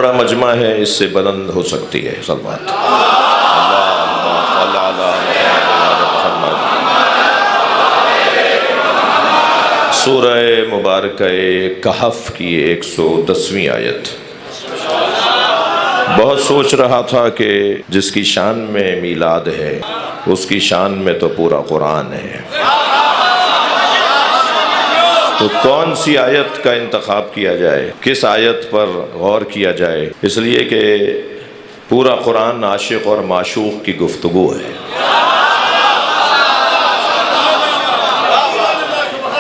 بڑا مجمع ہے، اس سے بلند ہو سکتی ہے صلوات۔ سورہ مبارکہ کہف کی 110ویں آیت۔ بہت سوچ رہا تھا کہ جس کی شان میں میلاد ہے اس کی شان میں تو پورا قرآن ہے، تو کون سی آیت کا انتخاب کیا جائے، کس آیت پر غور کیا جائے، اس لیے کہ پورا قرآن عاشق اور معشوق کی گفتگو ہے۔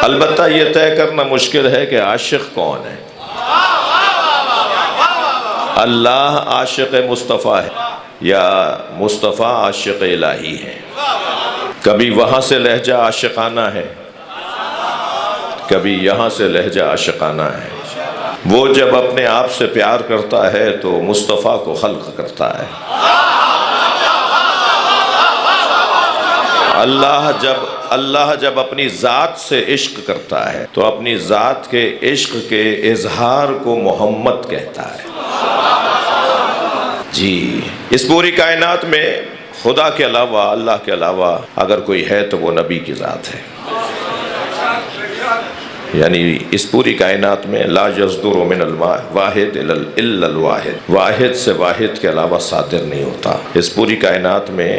البتہ یہ طے کرنا مشکل ہے کہ عاشق کون ہے۔ اللہ عاشق مصطفیٰ ہے یا مصطفیٰ عاشق الہی ہے؟ کبھی وہاں سے لہجہ عاشقانہ ہے، کبھی یہاں سے لہجہ عاشقانہ ہے۔ وہ جب اپنے آپ سے پیار کرتا ہے تو مصطفیٰ کو خلق کرتا ہے۔ اللہ جب اپنی ذات سے عشق کرتا ہے تو اپنی ذات کے عشق کے اظہار کو محمد کہتا ہے۔ جی، اس پوری کائنات میں خدا کے علاوہ، اللہ کے علاوہ اگر کوئی ہے تو وہ نبی کی ذات ہے۔ یعنی اس پوری کائنات میں لا یصدر من الواحد الا الواحد، واحد سے واحد کے علاوہ صادر نہیں ہوتا۔ اس پوری کائنات میں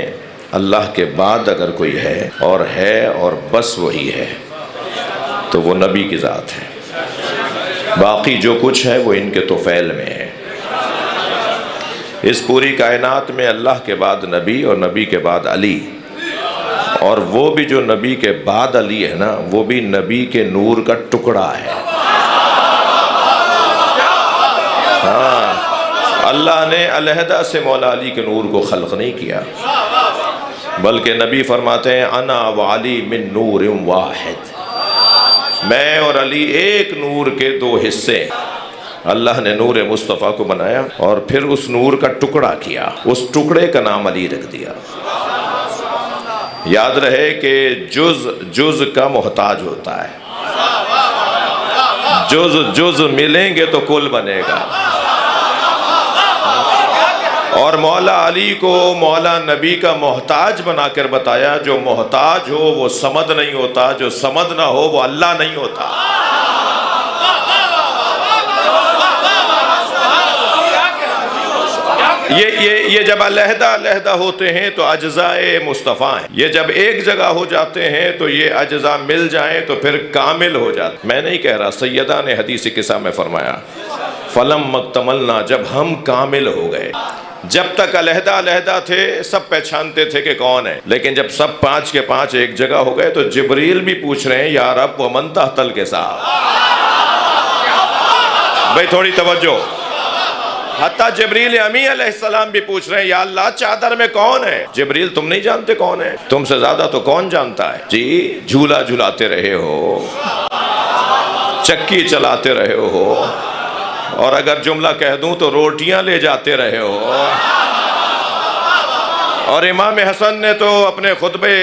اللہ کے بعد اگر کوئی ہے اور بس وہی ہے تو وہ نبی کی ذات ہے۔ باقی جو کچھ ہے وہ ان کے طفیل میں ہے۔ اس پوری کائنات میں اللہ کے بعد نبی اور نبی کے بعد علی، اور وہ بھی جو نبی کے بعد علی ہے نا، وہ بھی نبی کے نور کا ٹکڑا ہے۔ ہاں، اللہ نے علیحدہ سے مولا علی کے نور کو خلق نہیں کیا، بلکہ نبی فرماتے ہیں انا وعلی من نور واحد، میں اور علی ایک نور کے دو حصے۔ اللہ نے نور مصطفیٰ کو بنایا اور پھر اس نور کا ٹکڑا کیا، اس ٹکڑے کا نام علی رکھ دیا۔ یاد رہے کہ جز کا محتاج ہوتا ہے، جز ملیں گے تو کل بنے گا۔ اور مولا علی کو مولا نبی کا محتاج بنا کر بتایا، جو محتاج ہو وہ صمد نہیں ہوتا، جو صمد نہ ہو وہ اللہ نہیں ہوتا۔ یہ جب علیحدہ ہوتے ہیں تو اجزاء مصطفیٰ ہیں، یہ جب ایک جگہ ہو جاتے ہیں تو یہ اجزاء مل جائیں تو پھر کامل ہو جاتے۔ میں نہیں کہہ رہا، سیدہ نے حدیث قصہ میں فرمایا فلم مکتملنا، جب ہم کامل ہو گئے۔ جب تک علیحدہ تھے سب پہچانتے تھے کہ کون ہے، لیکن جب سب 5 کے 5 ایک جگہ ہو گئے تو جبریل بھی پوچھ رہے ہیں یا رب ومن تحت الکساء۔ بھئی تھوڑی توجہ، حتیٰ جبریل امی علیہ السلام بھی پوچھ رہے ہیں یا اللہ چادر میں کون ہے؟ جبریل تم نہیں جانتے کون ہے؟ تم سے زیادہ تو کون جانتا ہے؟ جی، جھولا جھلاتے رہے ہو، چکی چلاتے رہے ہو، اور اگر جملہ کہہ دوں تو روٹیاں لے جاتے رہے ہو۔ اور امام حسن نے تو اپنے خطبے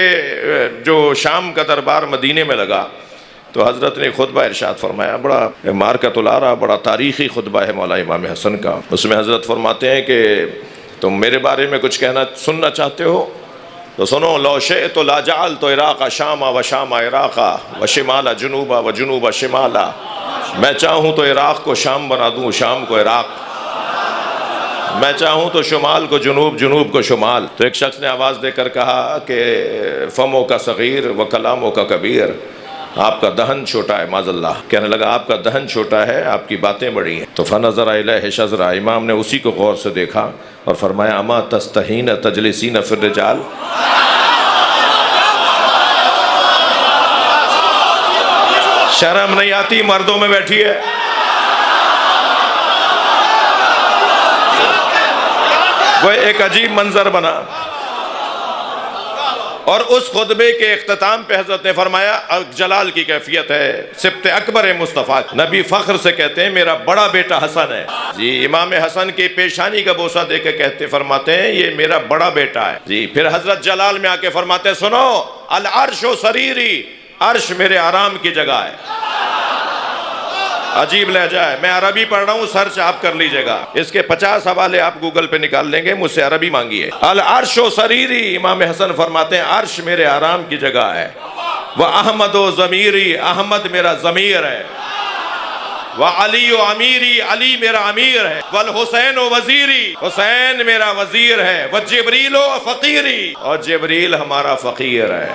جو شام کا دربار مدینے میں لگا تو حضرت نے خطبہ ارشاد فرمایا، بڑا مارکۃ الارا، بڑا تاریخی خطبہ ہے مولا امام حسن کا۔ اس میں حضرت فرماتے ہیں کہ تم میرے بارے میں کچھ سننا چاہتے ہو تو سنو، لو شئت لا جعلت عراق شام و شام عراق و شمال جنوب و جنوب شمال، میں چاہوں تو عراق کو شام بنا دوں، شام کو عراق، میں چاہوں تو شمال کو جنوب، جنوب کو شمال۔ تو ایک شخص نے آواز دے کر کہا کہ فمو کا صغیر و کلاموں کا کبیر، آپ کا دہن چھوٹا ہے، معاذ اللہ۔ کہنے لگا آپ کا دہن چھوٹا ہے، آپ کی باتیں بڑی ہیں۔ تو فنظر الیہ شذرا، امام نے اسی کو غور سے دیکھا اور فرمایا اما تستحین تجلسین فی الرجال، شرم نہیں آتی مردوں میں بیٹھی ہے؟ وہ ایک عجیب منظر بنا، اور اس خطبے کے اختتام پہ حضرت نے فرمایا جلال کی کیفیت ہے، سبط اکبر مصطفیٰ، نبی فخر سے کہتے ہیں میرا بڑا بیٹا حسن ہے۔ جی، امام حسن کی پیشانی کا بوسہ دے کے کہتے فرماتے ہیں یہ میرا بڑا بیٹا ہے۔ جی، پھر حضرت جلال میں آ کے فرماتے ہیں سنو، العرش و سریری، عرش میرے آرام کی جگہ ہے، عجیب لہجہ ہے. میں عربی پڑھ رہا ہوں، سرچ آپ کر لیجئے گا. اس کے 50 حوالے آپ گوگل پہ نکال لیں گے، مجھ سے عربی مانگیے. العرش و سریری، امام حسن فرماتے ہیں عرش میرے آرام کی جگہ ہے. وہ احمد و ضمیری، احمد میرا ضمیر ہے. وعلی و امیری، علی میرا امیر ہے. والحسین و وزیری، حسین میرا وزیر ہے. وجبریل و فقیری، اور جبریل ہمارا فقیر ہے.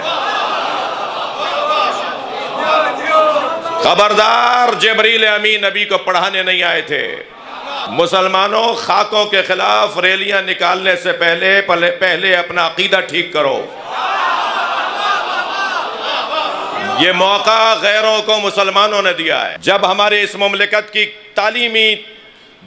خبردار، جبریل امین نبی کو پڑھانے نہیں آئے تھے. مسلمانوں، خاکوں کے خلاف ریلیاں نکالنے سے پہلے اپنا عقیدہ ٹھیک کرو. یہ موقع غیروں کو مسلمانوں نے دیا ہے. جب ہمارے اس مملکت کی تعلیمی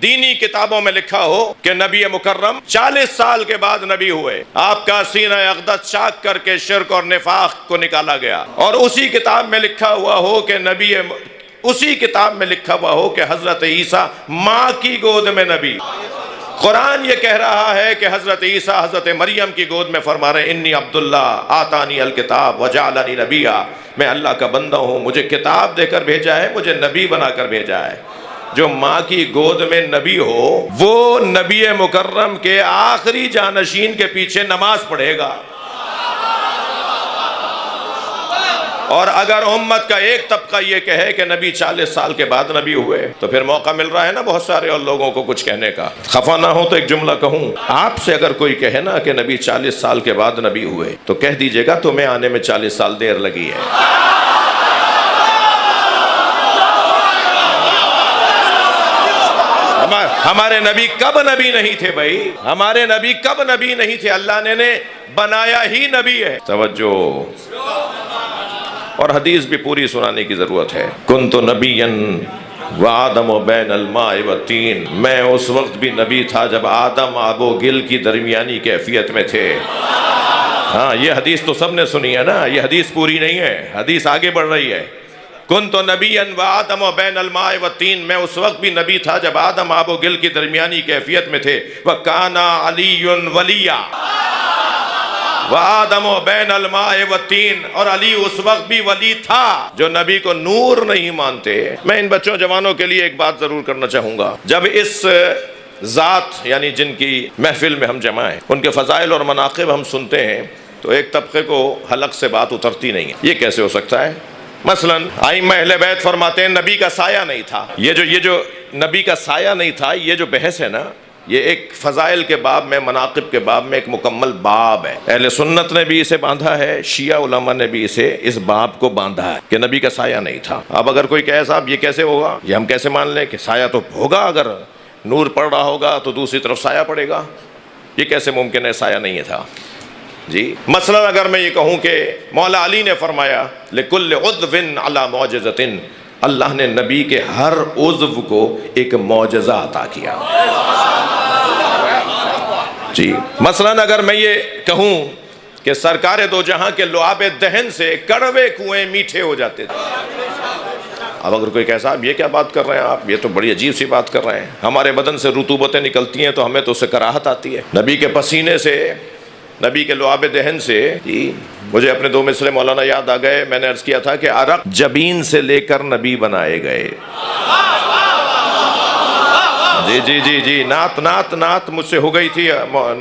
دینی کتابوں میں لکھا ہو کہ نبی مکرم 40 سال کے بعد نبی ہوئے، آپ کا سینہ اقدس چاک کر کے شرک اور نفاق کو نکالا گیا، اور اسی کتاب میں لکھا ہوا ہو کہ حضرت عیسیٰ ماں کی گود میں نبی. قرآن یہ کہہ رہا ہے کہ حضرت عیسیٰ حضرت مریم کی گود میں فرما رہے ہیں انی عبداللہ آتانی الکتاب وجعلنی نبیا، میں اللہ کا بندہ ہوں، مجھے کتاب دے کر بھیجا ہے، مجھے نبی بنا کر بھیجا ہے. جو ماں کی گود میں نبی ہو وہ نبی مکرم کے آخری جانشین کے پیچھے نماز پڑھے گا. اور اگر امت کا ایک طبقہ یہ کہے کہ نبی 40 سال کے بعد نبی ہوئے، تو پھر موقع مل رہا ہے نا بہت سارے اور لوگوں کو کچھ کہنے کا. خفا نہ ہو تو ایک جملہ کہوں، آپ سے اگر کوئی کہے نا کہ نبی 40 سال کے بعد نبی ہوئے، تو کہہ دیجئے گا تمہیں آنے میں 40 سال دیر لگی ہے. ہمارے نبی کب نبی نہیں تھے بھائی؟ ہمارے نبی کب نبی نہیں تھے؟ اللہ نے بنایا ہی نبی ہے. توجہ، اور حدیث بھی پوری سنانے کی ضرورت ہے. کنت نبیا وآدم بین الماء والطین، میں اس وقت بھی نبی تھا جب آدم آب و گل کی درمیانی کیفیت میں تھے. ہاں، یہ حدیث تو سب نے سنی ہے نا، یہ حدیث پوری نہیں ہے، حدیث آگے بڑھ رہی ہے. کنت نبیا وآدم بین الماء والطین، میں اس وقت بھی نبی تھا جب آدم آب و گل کی درمیانی کیفیت میں تھے. وکان علی ولیا وآدم بین الماء والطین، اور علی اس وقت بھی ولی تھا. جو نبی کو نور نہیں مانتے. میں ان بچوں جوانوں کے لیے ایک بات ضرور کرنا چاہوں گا. جب اس ذات یعنی جن کی محفل میں ہم جمع ہیں، ان کے فضائل اور مناقب ہم سنتے ہیں، تو ایک طبقے کو حلق سے بات اترتی نہیں ہے. یہ کیسے ہو سکتا ہے؟ مثلا ائمہ اہل بیت فرماتے ہیں نبی کا سایہ نہیں تھا. یہ جو نبی کا سایہ نہیں تھا، یہ جو بحث ہے نا، یہ ایک فضائل کے باب میں، مناقب کے باب میں ایک مکمل باب ہے. اہل سنت نے بھی اسے باندھا ہے، شیعہ علماء نے بھی اس باب کو باندھا ہے کہ نبی کا سایہ نہیں تھا. اب اگر کوئی کہے صاحب یہ کیسے ہوگا، یہ ہم کیسے مان لیں کہ سایہ تو ہوگا، اگر نور پڑ رہا ہوگا تو دوسری طرف سایہ پڑے گا، یہ کیسے ممکن ہے سایہ نہیں تھا؟ جی مثلا اگر میں یہ کہوں کہ مولا علی نے فرمایا لِكُلِّ عُضْوٍ عَلَى مُعْجِزَةٍ، اللہ نے نبی کے ہر عضو کو ایک معجزہ عطا کیا. جی مثلا اگر میں یہ کہوں کہ سرکار دو جہاں کے لعاب دہن سے کڑوے کنویں میٹھے ہو جاتے تھے. اب اگر کوئی کہے صاحب یہ کیا بات کر رہے ہیں آپ، یہ تو بڑی عجیب سی بات کر رہے ہیں، ہمارے بدن سے رطوبتیں نکلتی ہیں تو ہمیں تو اس سے کراہت آتی ہے. نبی کے پسینے سے، نبی کے لعاب دہن سے، مجھے اپنے دو مصرے مولانا یاد آ گئے. میں نے عرض کیا تھا کہ عرق جبین سے لے کر نبی بنائے گئے. جی نعت مجھ سے ہو گئی تھی،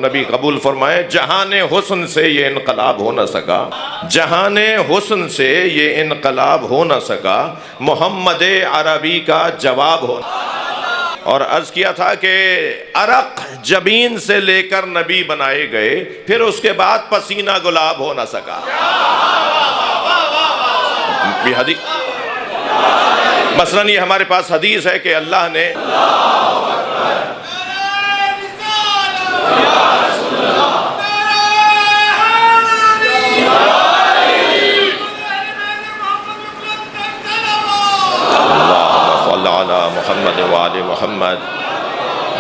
نبی قبول فرمائے. جہان حسن سے یہ انقلاب ہو نہ سکا، جہان حسن سے یہ انقلاب ہو نہ سکا، محمد عربی کا جواب ہو. اور عرض کیا تھا کہ عرق جبین سے لے کر نبی بنائے گئے، پھر اس کے بعد پسینہ گلاب ہو نہ سکا. مثلاً یہ ہمارے پاس حدیث ہے کہ اللہ نے محمد وآل محمد.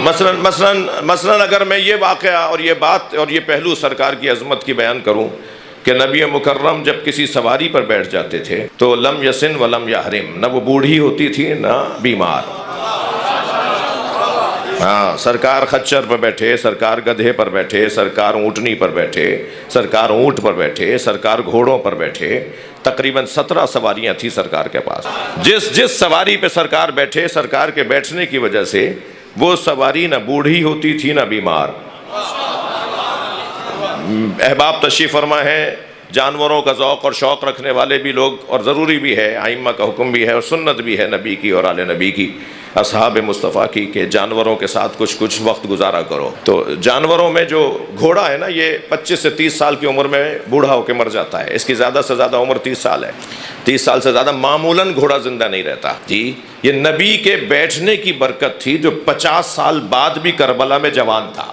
مثلاً اگر میں یہ واقعہ اور یہ بات اور یہ پہلو سرکار کی عظمت کی بیان کروں کہ نبی مکرم جب کسی سواری پر بیٹھ جاتے تھے تو لم یسن ولم یحرم، نہ وہ بوڑھی ہوتی تھی نہ بیمار. ہاں، سرکار خچر پر بیٹھے، سرکار گدھے پر بیٹھے، سرکار اونٹنی پر بیٹھے، سرکار اونٹ پر بیٹھے، سرکار گھوڑوں پر بیٹھے، تقریباً 17 سواریاں تھیں سرکار کے پاس. جس سواری پہ سرکار بیٹھے، سرکار کے بیٹھنے کی وجہ سے وہ سواری نہ بوڑھی ہوتی تھی نہ بیمار. احباب تشریف فرما ہے، جانوروں کا ذوق اور شوق رکھنے والے بھی لوگ، اور ضروری بھی ہے، ائمہ کا حکم بھی ہے اور سنت بھی ہے نبی کی اور آل نبی کی، اصحاب مصطفیٰ کی، کہ جانوروں کے ساتھ کچھ وقت گزارا کرو. تو جانوروں میں جو گھوڑا ہے نا، یہ 25 سے 30 سال کی عمر میں بوڑھا ہو کے مر جاتا ہے. اس کی زیادہ سے زیادہ عمر 30 سال ہے. 30 سال سے زیادہ معمولاً گھوڑا زندہ نہیں رہتا. جی، یہ نبی کے بیٹھنے کی برکت تھی جو 50 سال بعد بھی کربلا میں جوان تھا.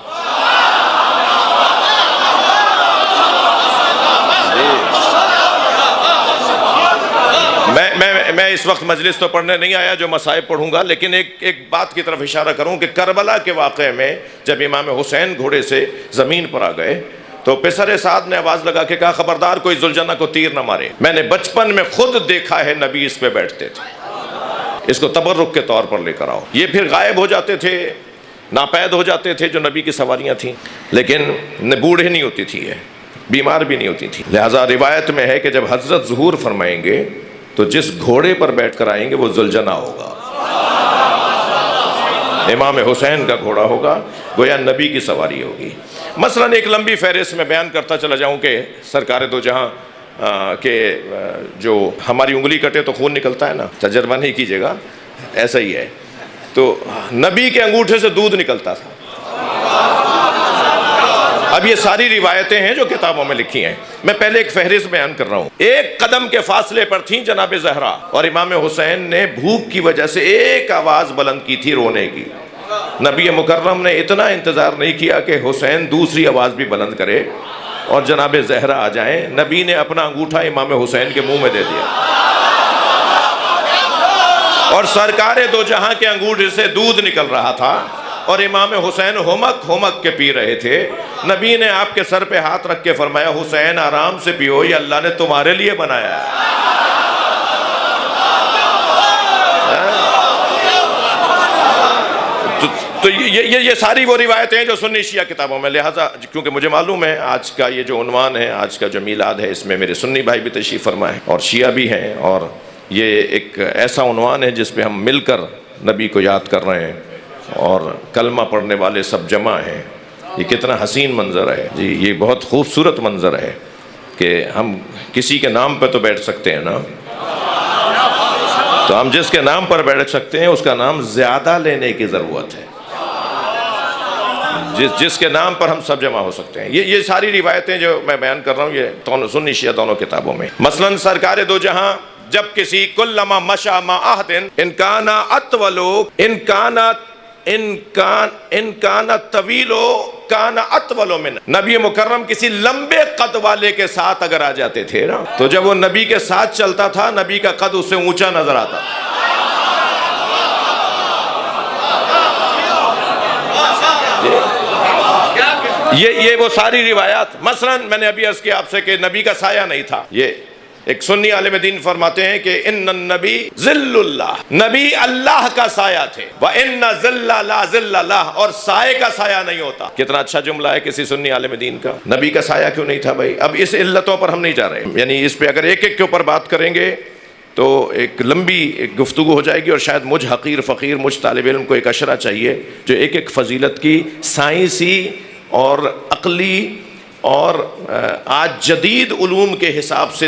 میں اس وقت مجلس تو پڑھنے نہیں آیا جو مصائب پڑھوں گا، لیکن ایک بات کی طرف اشارہ کروں کہ کربلا کے واقعے میں جب امام حسین گھوڑے سے زمین پر آ گئے تو پسر سعد نے آواز لگا کے کہا خبردار کوئی ذوالجنہ کو تیر نہ مارے. میں نے بچپن میں خود دیکھا ہے نبی اس پہ بیٹھتے تھے، اس کو تبرک کے طور پر لے کر آؤ. یہ پھر غائب ہو جاتے تھے، ناپید ہو جاتے تھے جو نبی کی سواریاں تھیں، لیکن بوڑھے نہیں ہوتی تھی، یہ بیمار بھی نہیں ہوتی تھی. لہٰذا روایت میں ہے کہ جب حضرت ظہور فرمائیں گے تو جس گھوڑے پر بیٹھ کر آئیں گے وہ ذوالجنہ ہوگا، امام حسین کا گھوڑا ہوگا، گویا نبی کی سواری ہوگی. مثلا ایک لمبی فہرست میں بیان کرتا چلا جاؤں کہ سرکار دو جہاں کہ جو ہماری انگلی کٹے تو خون نکلتا ہے نا، تجربہ نہیں کیجیے گا، ایسا ہی ہے. تو نبی کے انگوٹھے سے دودھ نکلتا تھا. اب یہ ساری روایتیں ہیں جو کتابوں میں لکھی ہیں. میں پہلے ایک فہرست بیان کر رہا ہوں. ایک قدم کے فاصلے پر تھیں جناب زہرا، اور امام حسین نے بھوک کی وجہ سے ایک آواز بلند کی تھی رونے کی. نبی مکرم نے اتنا انتظار نہیں کیا کہ حسین دوسری آواز بھی بلند کرے اور جناب زہرا آ جائیں. نبی نے اپنا انگوٹھا امام حسین کے منہ میں دے دیا اور سرکار دو جہاں کے انگوٹھے سے دودھ نکل رہا تھا اور امام حسین ہمک کے پی رہے تھے. نبی نے آپ کے سر پہ ہاتھ رکھ کے فرمایا حسین آرام سے پیو، یہ اللہ نے تمہارے لیے بنایا ہے. تو یہ ساری وہ روایتیں ہیں جو سنی شیعہ کتابوں میں. لہٰذا کیونکہ مجھے معلوم ہے آج کا یہ جو عنوان ہے، آج کا جو میلاد ہے، اس میں میرے سنی بھائی بھی تشریف فرما ہے اور شیعہ بھی ہیں، اور یہ ایک ایسا عنوان ہے جس پہ ہم مل کر نبی کو یاد کر رہے ہیں اور کلمہ پڑھنے والے سب جمع ہیں. یہ کتنا حسین منظر ہے جی، یہ بہت خوبصورت منظر ہے کہ ہم کسی کے نام پہ تو بیٹھ سکتے ہیں نا، تو ہم جس کے نام پر بیٹھ سکتے ہیں اس کا نام زیادہ لینے کی ضرورت ہے، جس کے نام پر ہم سب جمع ہو سکتے ہیں. یہ ساری روایتیں جو میں بیان کر رہا ہوں یہ سنی شیعہ دونوں کتابوں میں. مثلا سرکار دو جہاں جب کسی کلما مشا ما احدن ان کانا اطولو ان کانا طویلو کانا اطولو من. نبی مکرم کسی لمبے قد والے کے ساتھ اگر آ جاتے تھے نا، تو جب وہ نبی کے ساتھ چلتا تھا نبی کا قد اس سے اونچا نظر آتا تھا. یہ وہ ساری روایات. مثلا میں نے ابھی عرض کیا آپ سے کہ نبی کا سایہ نہیں تھا. یہ ایک سنی عالم دین فرماتے ہیں کہ ان النبی ذل اللہ، نبی اللہ کا سایہ تھے، وَإِنَّ ذِلَّ لَا ذِلَّ لَهُ، اور سائے کا سایہ نہیں ہوتا. کتنا اچھا جملہ ہے کسی سنی عالم دین کا. نبی کا سایہ کیوں نہیں تھا بھائی؟ اب اس علتوں پر ہم نہیں جا رہے، یعنی اس پہ اگر ایک ایک کے اوپر بات کریں گے تو ایک لمبی ایک گفتگو ہو جائے گی، اور شاید مجھ حقیر فقیر مجھ طالب علم کو ایک اشرہ چاہیے جو ایک ایک فضیلت کی سائنسی اور عقلی اور آج جدید علوم کے حساب سے